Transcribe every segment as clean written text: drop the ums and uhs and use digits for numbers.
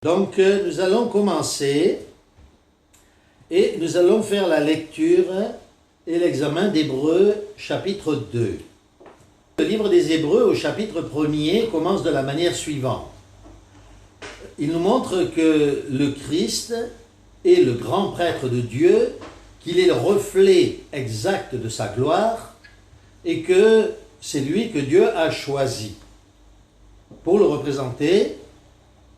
Donc, nous allons commencer et nous allons faire la lecture et l'examen d'Hébreux chapitre 2. Le livre des Hébreux au chapitre 1er commence de la manière suivante. Il nous montre que le Christ est le grand prêtre de Dieu, qu'il est le reflet exact de sa gloire et que c'est lui que Dieu a choisi pour le représenter,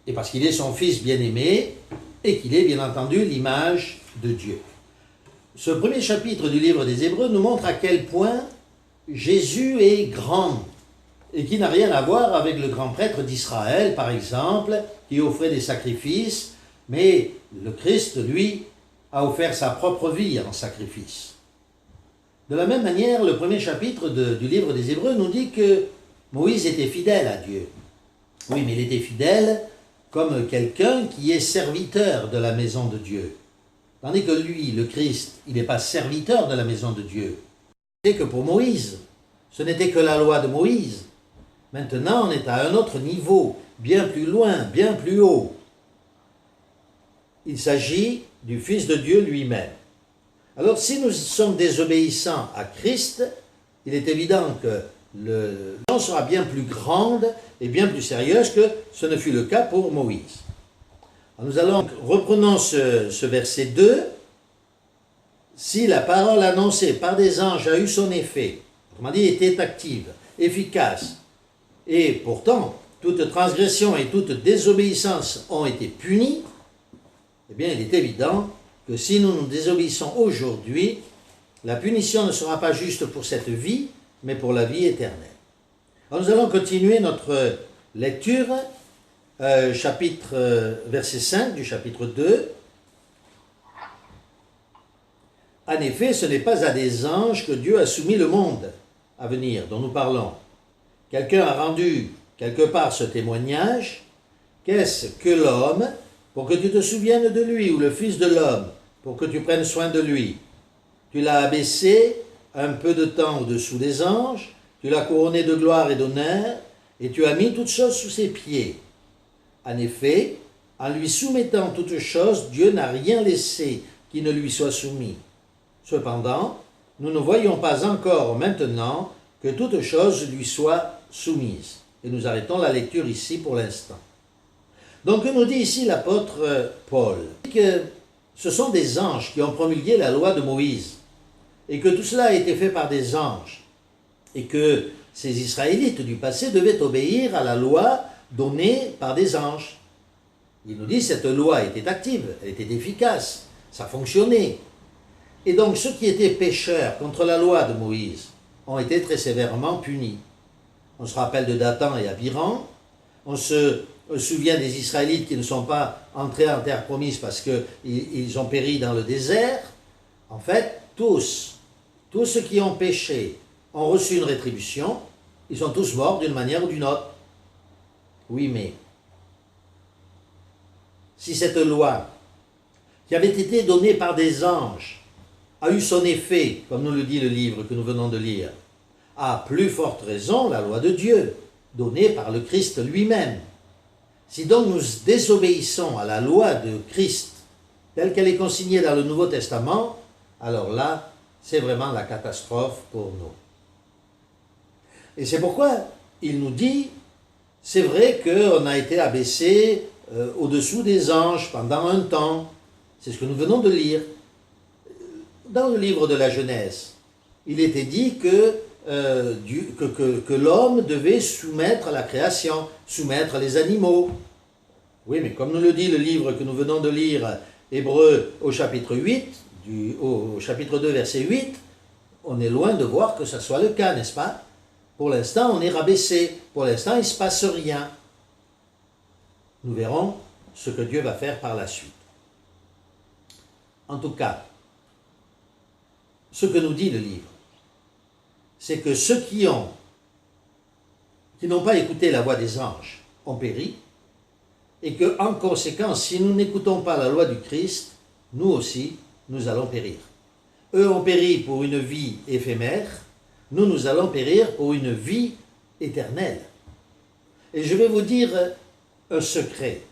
et parce qu'il est son Fils bien-aimé, et qu'il est bien entendu l'image de Dieu. Ce premier chapitre du livre des Hébreux nous montre à quel point Jésus est grand, et qui n'a rien à voir avec le grand prêtre d'Israël, par exemple, qui offrait des sacrifices, mais le Christ, lui, a offert sa propre vie en sacrifice. De la même manière, le premier chapitre du livre des Hébreux nous dit que Moïse était fidèle à Dieu. Oui, mais il était fidèle comme quelqu'un qui est serviteur de la maison de Dieu. Tandis que lui, le Christ, il n'est pas serviteur de la maison de Dieu. C'est que pour Moïse, ce n'était que la loi de Moïse. Maintenant, on est à un autre niveau, bien plus loin, bien plus haut. Il s'agit du Fils de Dieu lui-même. Alors, si nous sommes désobéissants à Christ, il est évident que le chose sera bien plus grande et bien plus sérieuse que ce ne fut le cas pour Moïse. Alors nous allons, reprenons ce verset 2. Si la parole annoncée par des anges a eu son effet, autrement dit, était active, efficace, et pourtant toute transgression et toute désobéissance ont été punies, eh bien il est évident que si nous nous désobéissons aujourd'hui, la punition ne sera pas juste pour cette vie, mais pour la vie éternelle. Alors nous allons continuer notre lecture, verset 5 du chapitre 2. En effet, ce n'est pas à des anges que Dieu a soumis le monde à venir, dont nous parlons. Quelqu'un a rendu quelque part ce témoignage. Qu'est-ce que l'homme pour que tu te souviennes de lui, ou le Fils de l'homme pour que tu prennes soin de lui? Tu l'as abaissé un peu de temps au-dessous des anges, tu l'as couronné de gloire et d'honneur, et tu as mis toutes choses sous ses pieds. En effet, en lui soumettant toutes choses, Dieu n'a rien laissé qui ne lui soit soumis. Cependant, nous ne voyons pas encore maintenant que toutes choses lui soient soumises. Et nous arrêtons la lecture ici pour l'instant. Donc, nous dit ici l'apôtre Paul que ce sont des anges qui ont promulgué la loi de Moïse, et que tout cela a été fait par des anges, et que ces Israélites du passé devaient obéir à la loi donnée par des anges. Il nous dit que cette loi était active, elle était efficace, ça fonctionnait. Et donc ceux qui étaient pécheurs contre la loi de Moïse ont été très sévèrement punis. On se rappelle de Dathan et Abiram, on se souvient des Israélites qui ne sont pas entrés en terre promise parce qu'ils ont péri dans le désert. En fait, tous ceux qui ont péché ont reçu une rétribution, ils sont tous morts d'une manière ou d'une autre. Oui, mais si cette loi, qui avait été donnée par des anges, a eu son effet, comme nous le dit le livre que nous venons de lire, à plus forte raison la loi de Dieu, donnée par le Christ lui-même. Si donc nous désobéissons à la loi de Christ, telle qu'elle est consignée dans le Nouveau Testament, alors là, c'est vraiment la catastrophe pour nous. Et c'est pourquoi il nous dit, c'est vrai qu'on a été abaissé au-dessous des anges pendant un temps. C'est ce que nous venons de lire. Dans le livre de la Genèse, il était dit que l'homme devait soumettre la création, soumettre les animaux. Oui, mais comme nous le dit le livre que nous venons de lire, Hébreux au chapitre 8, au chapitre 2, verset 8, on est loin de voir que ce soit le cas, n'est-ce pas? Pour l'instant, on est rabaissé. Pour l'instant, il ne se passe rien. Nous verrons ce que Dieu va faire par la suite. En tout cas, ce que nous dit le livre, c'est que ceux qui n'ont pas écouté la voix des anges ont péri, et que, en conséquence, si nous n'écoutons pas la loi du Christ, nous aussi, nous allons périr. Eux ont péri pour une vie éphémère, nous allons périr pour une vie éternelle. Et je vais vous dire un secret.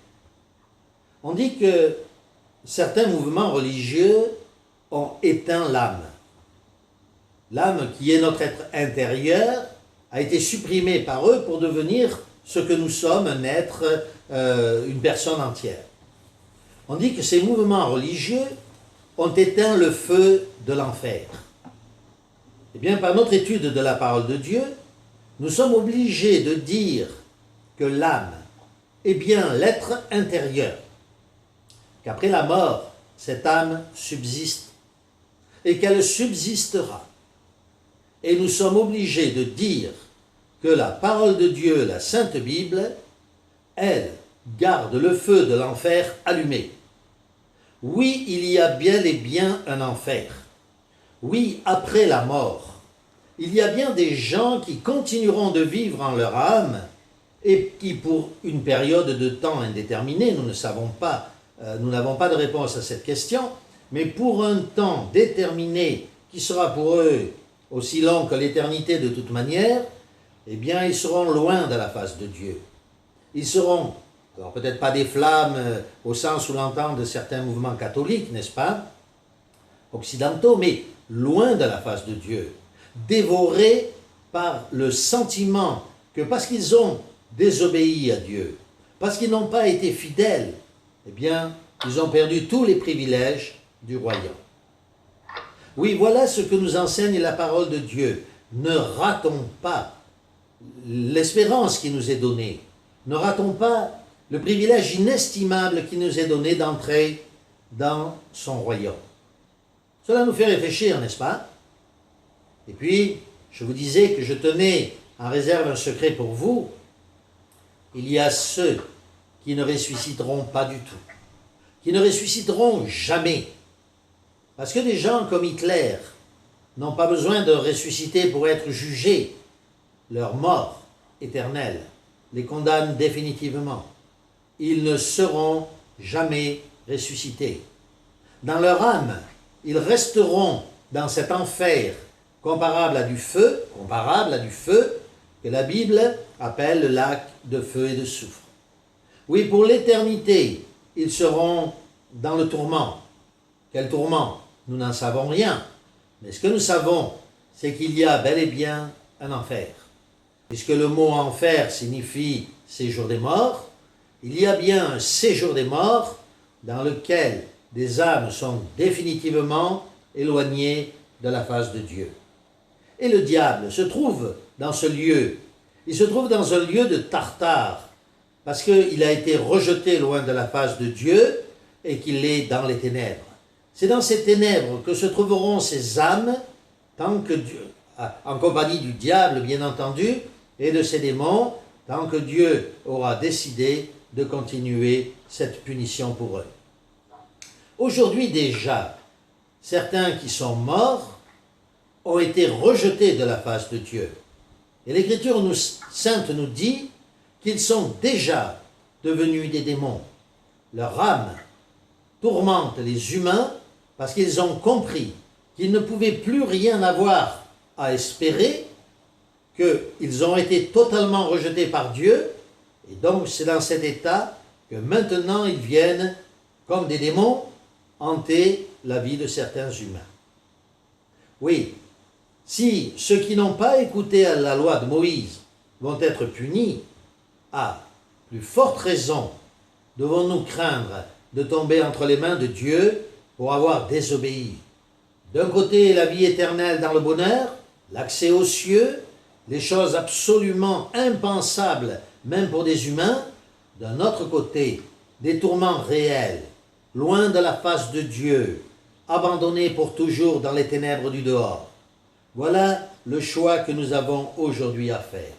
On dit que certains mouvements religieux ont éteint l'âme. L'âme, qui est notre être intérieur, a été supprimée par eux pour devenir ce que nous sommes, un être, une personne entière. On dit que ces mouvements religieux ont éteint le feu de l'enfer. Eh bien, par notre étude de la parole de Dieu, nous sommes obligés de dire que l'âme est bien l'être intérieur, qu'après la mort, cette âme subsiste et qu'elle subsistera. Et nous sommes obligés de dire que la parole de Dieu, la Sainte Bible, elle garde le feu de l'enfer allumé. Oui, il y a bel et bien un enfer. Oui, après la mort, il y a bien des gens qui continueront de vivre en leur âme et qui, pour une période de temps indéterminée, nous ne savons pas, nous n'avons pas de réponse à cette question, mais pour un temps déterminé qui sera pour eux aussi long que l'éternité de toute manière, eh bien, ils seront loin de la face de Dieu. Ils seront, alors peut-être pas des flammes au sens où l'entendent certains mouvements catholiques, n'est-ce pas, occidentaux, mais loin de la face de Dieu, dévorés par le sentiment que parce qu'ils ont désobéi à Dieu, parce qu'ils n'ont pas été fidèles, eh bien, ils ont perdu tous les privilèges du royaume. Oui, voilà ce que nous enseigne la parole de Dieu. Ne ratons pas l'espérance qui nous est donnée. Ne ratons pas le privilège inestimable qui nous est donné d'entrer dans son royaume. Cela nous fait réfléchir, n'est-ce pas? Et puis, je vous disais que je tenais en réserve un secret pour vous. Il y a ceux qui ne ressusciteront pas du tout, qui ne ressusciteront jamais. Parce que des gens comme Hitler n'ont pas besoin de ressusciter pour être jugés. Leur mort éternelle les condamne définitivement. Ils ne seront jamais ressuscités. Dans leur âme, ils resteront dans cet enfer comparable à du feu que la Bible appelle le lac de feu et de soufre. Oui, pour l'éternité, ils seront dans le tourment. Quel tourment? Nous n'en savons rien. Mais ce que nous savons, c'est qu'il y a bel et bien un enfer. Puisque le mot enfer signifie séjour des morts, il y a bien un séjour des morts dans lequel des âmes sont définitivement éloignées de la face de Dieu. Et le diable se trouve dans ce lieu. Il se trouve dans un lieu de Tartare, parce qu'il a été rejeté loin de la face de Dieu et qu'il est dans les ténèbres. C'est dans ces ténèbres que se trouveront ces âmes, tant que Dieu, en compagnie du diable bien entendu, et de ses démons, tant que Dieu aura décidé de continuer cette punition pour eux. Aujourd'hui déjà, certains qui sont morts ont été rejetés de la face de Dieu. Et l'Écriture sainte nous dit qu'ils sont déjà devenus des démons. Leur âme tourmente les humains parce qu'ils ont compris qu'ils ne pouvaient plus rien avoir à espérer, qu'ils ont été totalement rejetés par Dieu, et donc c'est dans cet état que maintenant ils viennent, comme des démons, hanter la vie de certains humains. Oui, si ceux qui n'ont pas écouté à la loi de Moïse vont être punis, à plus forte raison devons-nous craindre de tomber entre les mains de Dieu pour avoir désobéi. D'un côté, la vie éternelle dans le bonheur, l'accès aux cieux, les choses absolument impensables, même pour des humains. D'un autre côté, des tourments réels, loin de la face de Dieu, abandonnés pour toujours dans les ténèbres du dehors. Voilà le choix que nous avons aujourd'hui à faire.